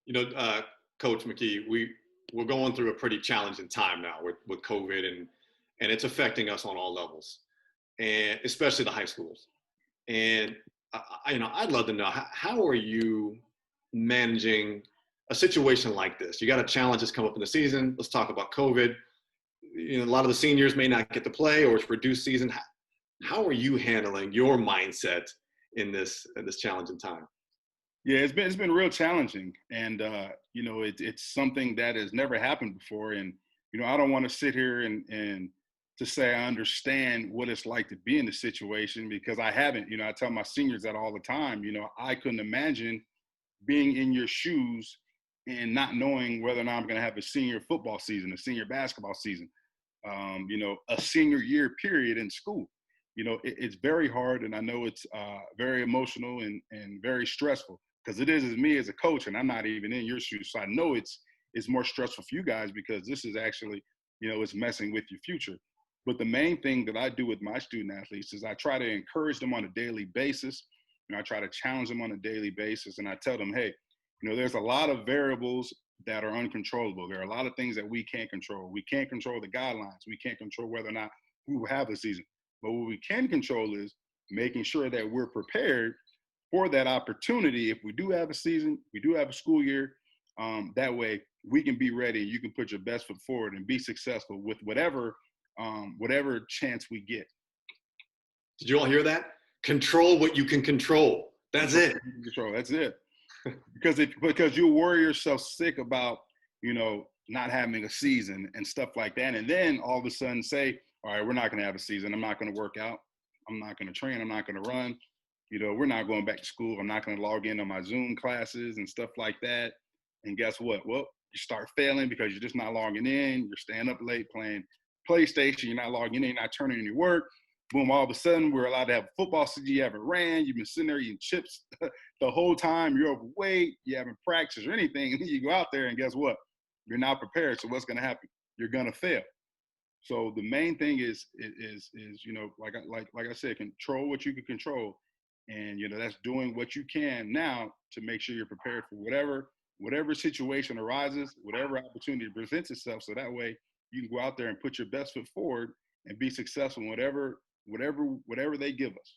You know, Coach McKee, we're going through a pretty challenging time now with COVID, and it's affecting us on all levels, and especially the high schools. And I'd love to know how are you managing a situation like this? You got a challenge that's come up in the season. Let's talk about COVID. You know, a lot of the seniors may not get to play, or it's reduced season. How are you handling your mindset in this challenging time? Yeah, it's been real challenging, and it's something that has never happened before. And I don't want to sit here and to say I understand what it's like to be in the situation because I haven't. I tell my seniors that all the time. I couldn't imagine being in your shoes and not knowing whether or not I'm going to have a senior football season, a senior basketball season, a senior year period in school. It's very hard, and I know it's very emotional and very stressful because it is as me as a coach, and I'm not even in your shoes, so I know it's more stressful for you guys because this is actually, it's messing with your future. But the main thing that I do with my student athletes is I try to encourage them on a daily basis. I try to challenge them on a daily basis, and I tell them, hey, there's a lot of variables that are uncontrollable. There are a lot of things that we can't control. We can't control the guidelines. We can't control whether or not we will have a season. But what we can control is making sure that we're prepared for that opportunity. If we do have a season, we do have a school year, that way we can be ready. You can put your best foot forward and be successful with whatever chance we get. Did you all hear that? Control what you can control. That's it. Control. That's it. because you worry yourself sick about not having a season and stuff like that, and then all of a sudden say, all right, we're not going to have a season. I'm not going to work out. I'm not going to train. I'm not going to run. We're not going back to school. I'm not going to log in on my Zoom classes and stuff like that. And guess what? Well, you start failing because you're just not logging in. You're staying up late playing PlayStation. You're not logging in. You're not turning in your work. Boom, all of a sudden, we're allowed to have a football season. You haven't ran. You've been sitting there eating chips the whole time. You're overweight. You haven't practiced or anything. And then you go out there and guess what? You're not prepared. So what's going to happen? You're going to fail. So the main thing is like I said, control what you can control, and that's doing what you can now to make sure you're prepared for whatever situation arises, whatever opportunity presents itself. So that way you can go out there and put your best foot forward and be successful in whatever they give us.